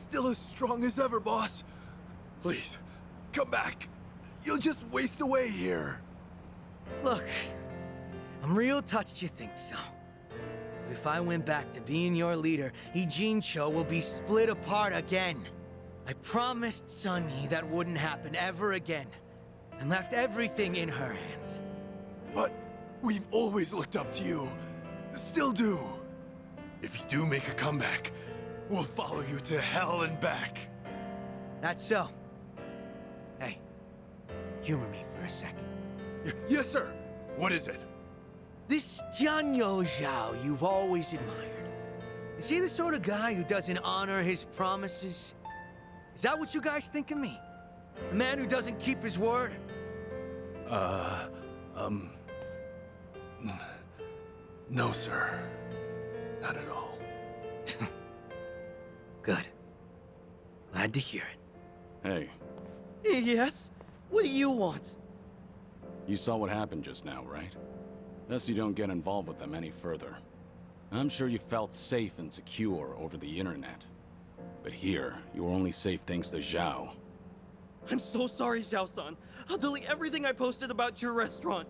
still as strong as ever, boss. Please, come back. You'll just waste away here. Look, I'm real touched you think so. But if I went back to being your leader, Ijincho will be split apart again. I promised Sunny that wouldn't happen ever again, and left everything in her hands. But we've always looked up to you. Still do. If you do make a comeback, we'll follow you to hell and back. That's so. Hey, humor me for a second. Yes, sir. What is it? This Tianyo Zhao you've always admired. Is he the sort of guy who doesn't honor his promises? Is that what you guys think of me? A man who doesn't keep his word? No, sir. Not at all. Good. Glad to hear it. Hey, Yes? What do you want? you saw what happened just now, right? Best you don't get involved with them any further. I'm sure you felt safe and secure over the internet. But here, you were only safe thanks to Zhao. I'm so sorry, Xiao-san. I'll delete everything I posted about your restaurant.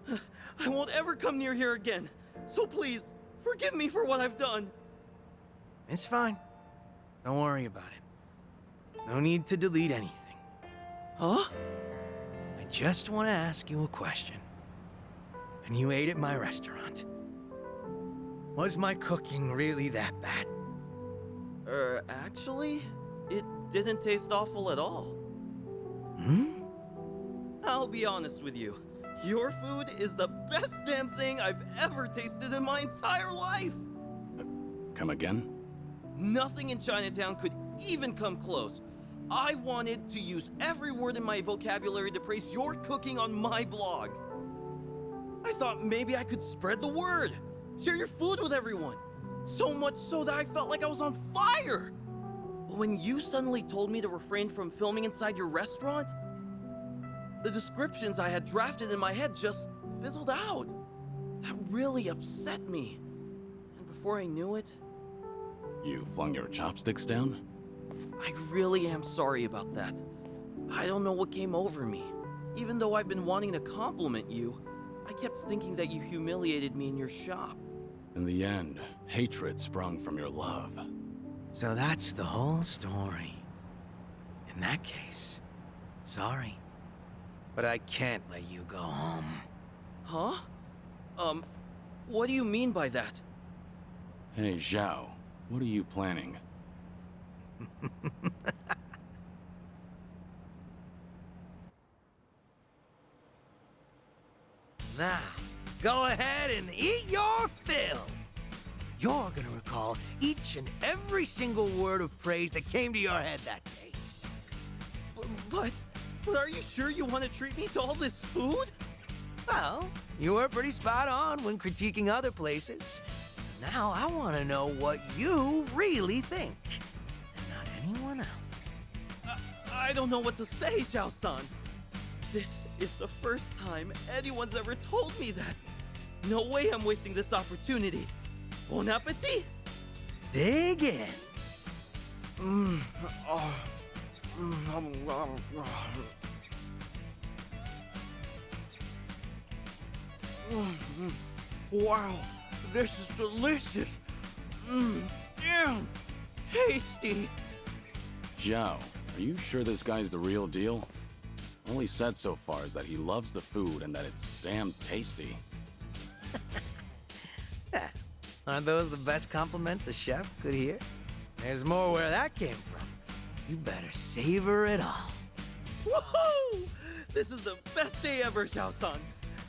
I won't ever come near here again. So please, forgive me for what I've done. It's fine. Don't worry about it. No need to delete anything. Huh? I just want to ask you a question. When you ate at my restaurant, was my cooking really that bad? Actually, it didn't taste awful at all. Hmm? I'll be honest with you. Your food is the best damn thing I've ever tasted in my entire life. Come again? Nothing in Chinatown could even come close. I wanted to use every word in my vocabulary to praise your cooking on my blog. I thought maybe I could spread the word, share your food with everyone. So much so that I felt like I was on fire. But when you suddenly told me to refrain from filming inside your restaurant, the descriptions I had drafted in my head just fizzled out. That really upset me. And before I knew it, You flung your chopsticks down? I really am sorry about that. I don't know what came over me. Even though I've been wanting to compliment you, I kept thinking that you humiliated me in your shop. In the end, hatred sprung from your love. So that's the whole story. In that case, sorry. But I can't let you go home. Huh? What do you mean by that? Hey, Zhao, what are you planning? Now, go ahead and eat your fill. You're gonna recall each and every single word of praise that came to your head that day. But are you sure you want to treat me to all this food? Well, you were pretty spot on when critiquing other places. So now I want to know what you really think, and not anyone else. I don't know what to say, Xiao-san. This is the first time anyone's ever told me that. No way I'm wasting this opportunity. Bon appetit! Dig in. Wow, this is delicious. Damn, tasty. Zhao, are you sure this guy's the real deal? All he said so far is that he loves the food and that it's damn tasty. Aren't those the best compliments a chef could hear? There's more where that came from. You better savor it all. Woohoo! This is the best day ever, Xiao-san.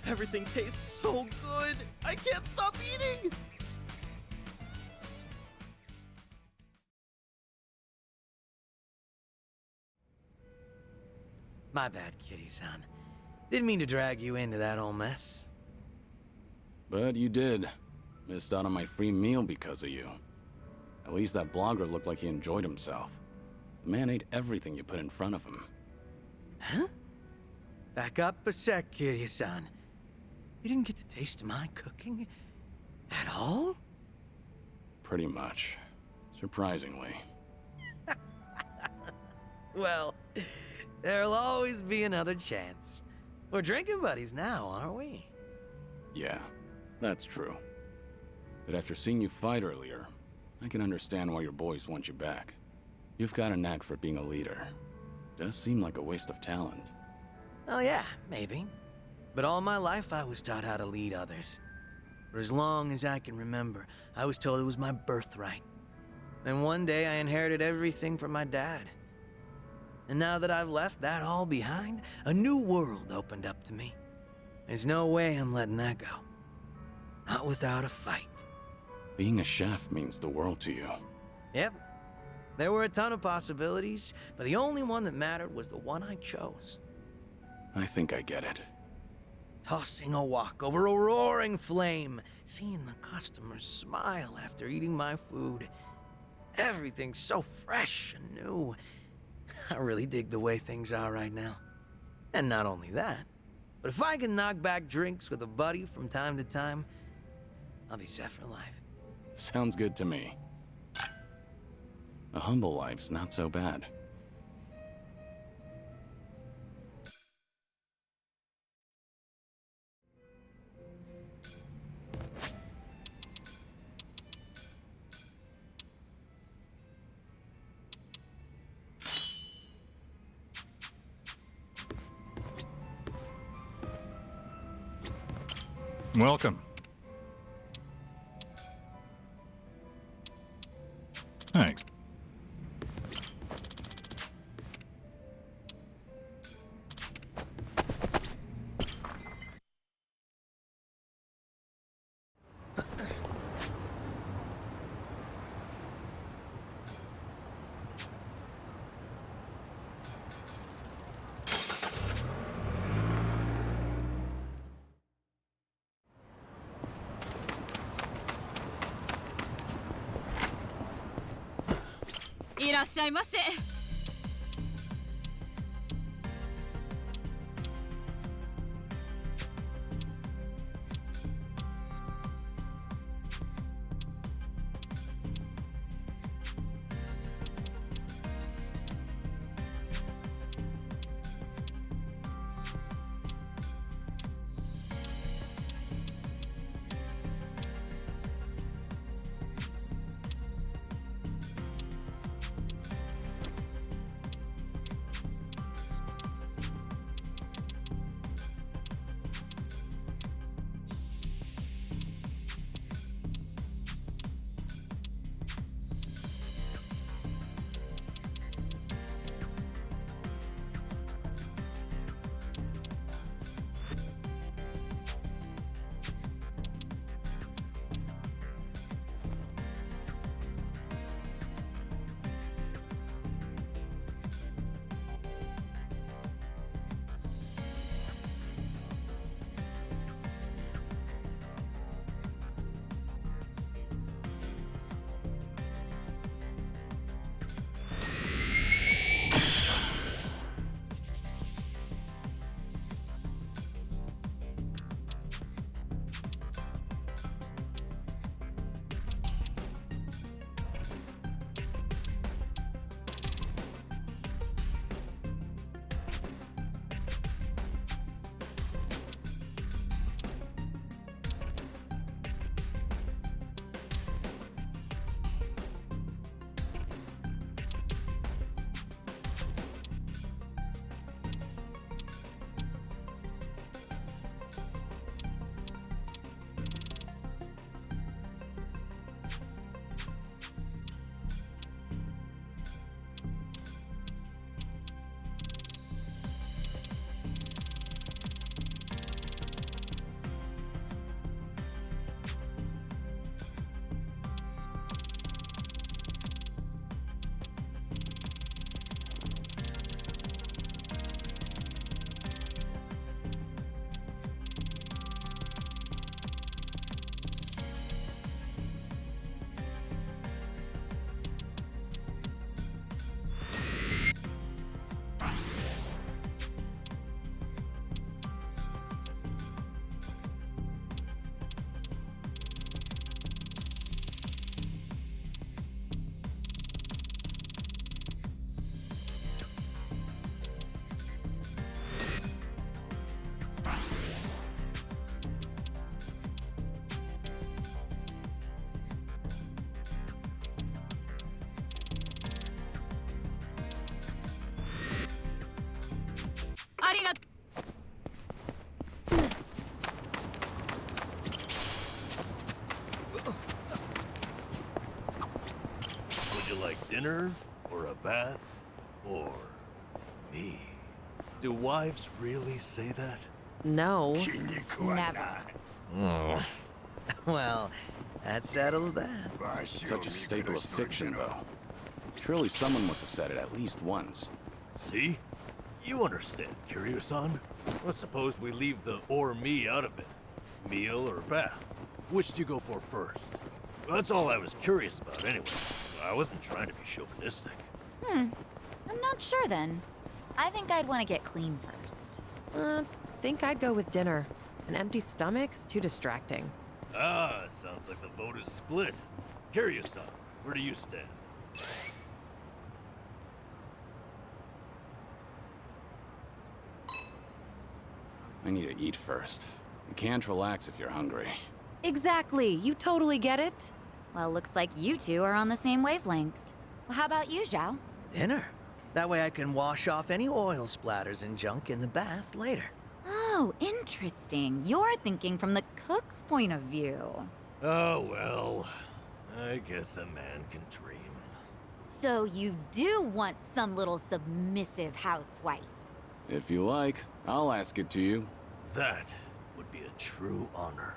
Everything tastes so good. I can't stop eating. My bad, Kitty-san. Didn't mean to drag you into that whole mess. But you did. Missed out on my free meal because of you. At least that blogger looked like he enjoyed himself. The man ate everything you put in front of him. Huh? Back up a sec, Kiryu-san. You didn't get to taste my cooking at all? Pretty much. Surprisingly. Well, there'll always be another chance. We're drinking buddies now, aren't we? Yeah, that's true. But after seeing you fight earlier, I can understand why your boys want you back. You've got a knack for being a leader. Does seem like a waste of talent. Oh yeah, maybe. But all my life I was taught how to lead others. For as long as I can remember, I was told it was my birthright. Then one day I inherited everything from my dad. And now that I've left that all behind, a new world opened up to me. There's no way I'm letting that go. Not without a fight. Being a chef means the world to you. Yep. There were a ton of possibilities, but the only one that mattered was the one I chose. I think I get it. Tossing a wok over a roaring flame, seeing the customers smile after eating my food. Everything's so fresh and new. I really dig the way things are right now. And not only that, but if I can knock back drinks with a buddy from time to time, I'll be set for life. Sounds good to me. A humble life's not so bad. Welcome. Thanks.いらっしゃいませ。dinner, or a bath, or me? Do wives really say that? No. Never. Oh. Well, that settles that. Such a staple of fiction, though. Surely someone must have said it at least once. See? You understand, Kiryu-san. Let's suppose we leave the or me out of it. Meal or bath? Which do you go for first? That's all I was curious about anyway. I wasn't trying to be chauvinistic. I'm not sure then. I think I'd want to get clean first. Think I'd go with dinner. An empty stomach's too distracting. Ah, sounds like the vote is split. Kiryu-san, where do you stand? I need to eat first. You can't relax if you're hungry. Exactly. You totally get it. Well, looks like you two are on the same wavelength. Well, how about you, Zhao? Dinner. That way I can wash off any oil splatters and junk in the bath later. Oh, interesting. You're thinking from the cook's point of view. Oh, well. I guess a man can dream. So you do want some little submissive housewife. If you like, I'll ask it to you. That would be a true honor.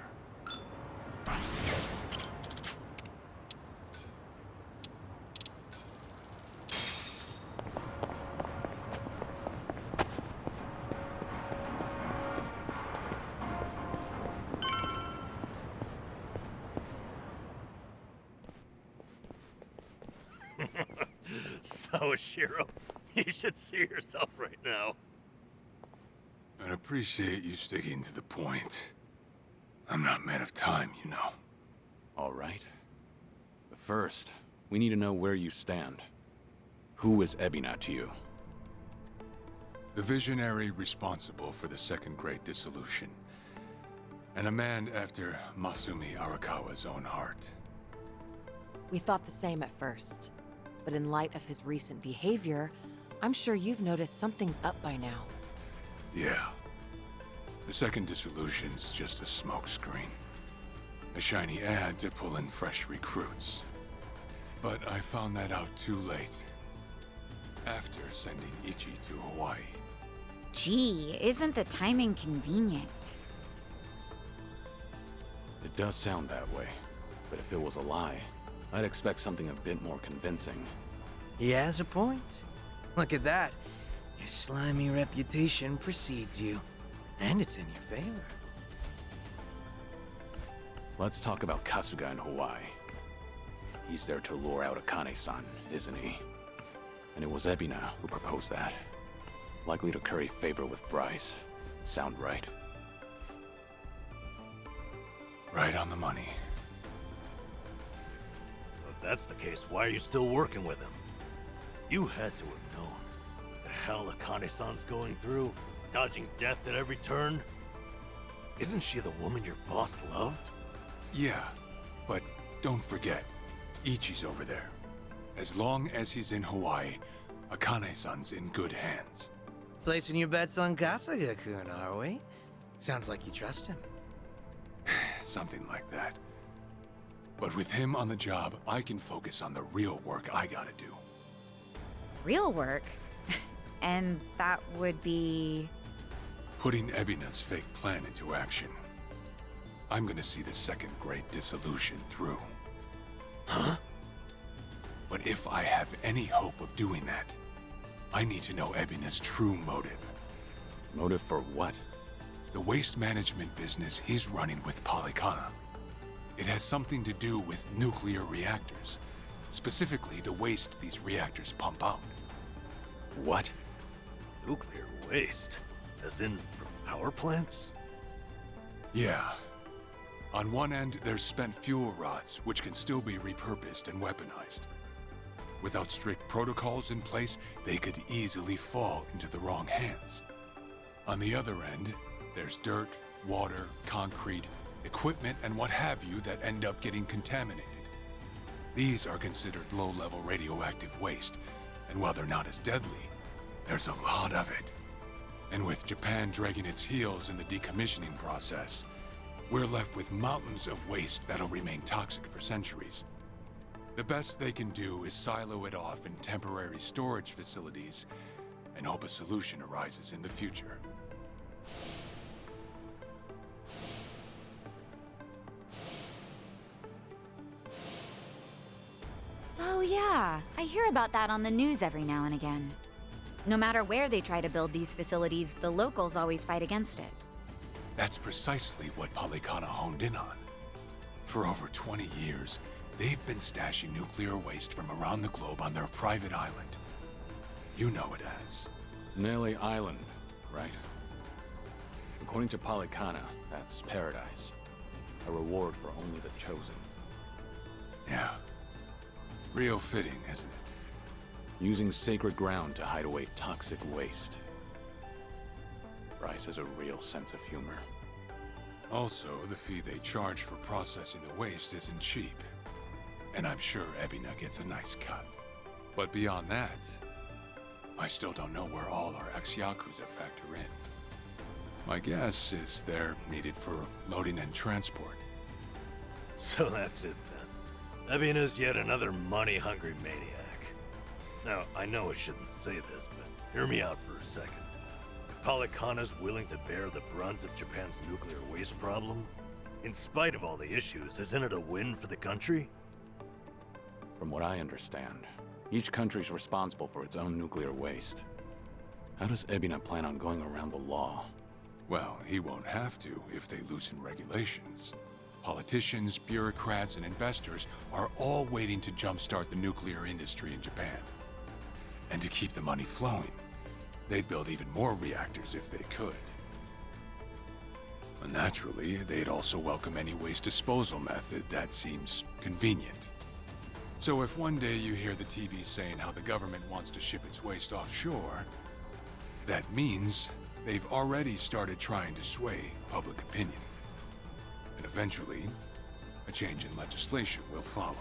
So, Shiro, you should see yourself right now. I'd appreciate you sticking to the point. I'm not made of time, you know. All right. But first, we need to know where you stand. Who is Ebina to you? The visionary responsible for the Second Great Dissolution. And a man after Masumi Arakawa's own heart. We thought the same at first. But in light of his recent behavior, I'm sure you've noticed something's up by now. Yeah. The Second Dissolution's just a smokescreen. A shiny ad to pull in fresh recruits. But I found that out too late. After sending Ichi to Hawaii. Gee, isn't the timing convenient? It does sound that way. But if it was a lie, I'd expect something a bit more convincing. He has a point. Look at that. Your slimy reputation precedes you. And it's in your favor. Let's talk about Kasuga in Hawaii. He's there to lure out Akane-san, isn't he? And it was Ebina who proposed that. Likely to curry favor with Bryce. Sound right? Right on the money. If that's the case, why are you still working with him? You had to have known. The hell Akane-san's going through, dodging death at every turn. Isn't she the woman your boss loved? Yeah, but don't forget, Ichi's over there. As long as he's in Hawaii, Akane-san's in good hands. Placing your bets on Kasuga-kun, are we? Sounds like you trust him. Something like that. But with him on the job, I can focus on the real work I gotta do. Real work? And that would be... Putting Ebina's fake plan into action. I'm gonna see the Second Great Dissolution through. Huh? But if I have any hope of doing that, I need to know Ebina's true motive. Motive for what? The waste management business he's running with Polycana. It has something to do with nuclear reactors. Specifically, the waste these reactors pump out. What? Nuclear waste? As in, from power plants? Yeah. On one end, there's spent fuel rods, which can still be repurposed and weaponized. Without strict protocols in place, they could easily fall into the wrong hands. On the other end, there's dirt, water, concrete, equipment, and what have you that end up getting contaminated. These are considered low-level radioactive waste, and while they're not as deadly, there's a lot of it. And with Japan dragging its heels in the decommissioning process, we're left with mountains of waste that'll remain toxic for centuries. The best they can do is silo it off in temporary storage facilities and hope a solution arises in the future. Oh yeah, I hear about that on the news every now and again. No matter where they try to build these facilities, the locals always fight against it. That's precisely what Polycana honed in on. For over 20 years, they've been stashing nuclear waste from around the globe on their private island. You know it as. Nelly Island, right? According to Polycana, that's paradise. A reward for only the chosen. Yeah. Real fitting, isn't it? Using sacred ground to hide away toxic waste. Bryce has a real sense of humor. Also, the fee they charge for processing the waste isn't cheap. And I'm sure Ebina gets a nice cut. But beyond that, I still don't know where all our ex-Yakuza factor in. My guess is they're needed for loading and transport. So that's it then. Ebina's yet another money-hungry maniac. Now, I know I shouldn't say this, but hear me out for a second. If Polycana's willing to bear the brunt of Japan's nuclear waste problem, in spite of all the issues, isn't it a win for the country? From what I understand, each country's responsible for its own nuclear waste. How does Ebina plan on going around the law? Well, he won't have to if they loosen regulations. Politicians, bureaucrats, and investors are all waiting to jumpstart the nuclear industry in Japan. And to keep the money flowing, they'd build even more reactors if they could. And naturally, they'd also welcome any waste disposal method that seems convenient. So if one day you hear the TV saying how the government wants to ship its waste offshore, that means they've already started trying to sway public opinion. And eventually, a change in legislation will follow.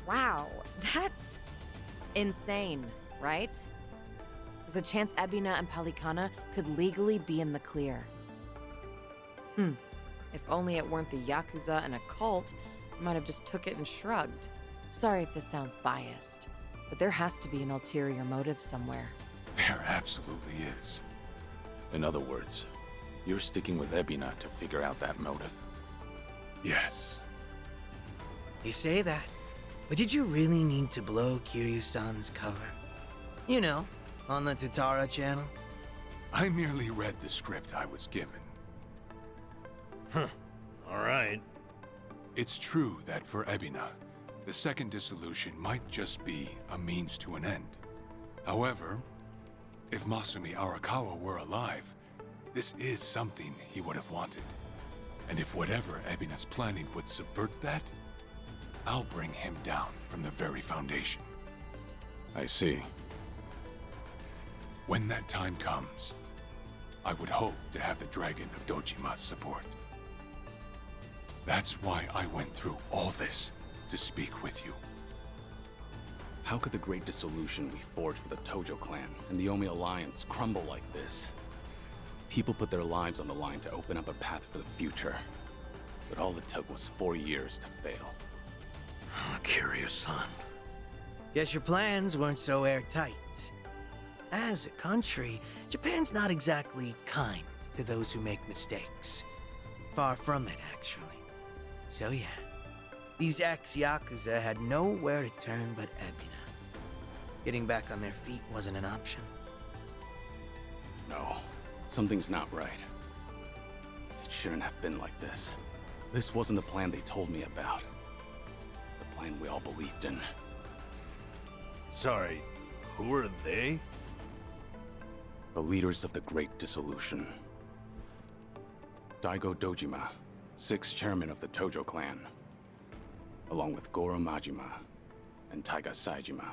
Wow, that's insane, right? There's a chance Ebina and Polycana could legally be in the clear. If only it weren't the Yakuza and a cult, I might have just took it and shrugged. Sorry if this sounds biased, but there has to be an ulterior motive somewhere. There absolutely is. In other words, you're sticking with Ebina to figure out that motive. Yes. You say that, but did you really need to blow Kiryu-san's cover? You know, on the Tatara channel? I merely read the script I was given. Alright. It's true that for Ebina, the second dissolution might just be a means to an end. However, if Masumi Arakawa were alive, this is something he would have wanted. And if whatever Ebina's planning would subvert that, I'll bring him down from the very foundation. I see. When that time comes, I would hope to have the Dragon of Dojima's support. That's why I went through all this, to speak with you. How could the great dissolution we forged with the Tojo clan and the Omi Alliance crumble like this? People put their lives on the line to open up a path for the future. But all it took was 4 years to fail. Kiryu-san. Guess your plans weren't so airtight. As a country, Japan's not exactly kind to those who make mistakes. Far from it, actually. So yeah, these ex-Yakuza had nowhere to turn but Ebina. Getting back on their feet wasn't an option. No, something's not right. It shouldn't have been like this. This wasn't the plan they told me about. The plan we all believed in. Sorry, who are they? The leaders of the Great Dissolution. Daigo Dojima, 6th chairman of the Tojo clan, along with Goro Majima and Taiga Saejima.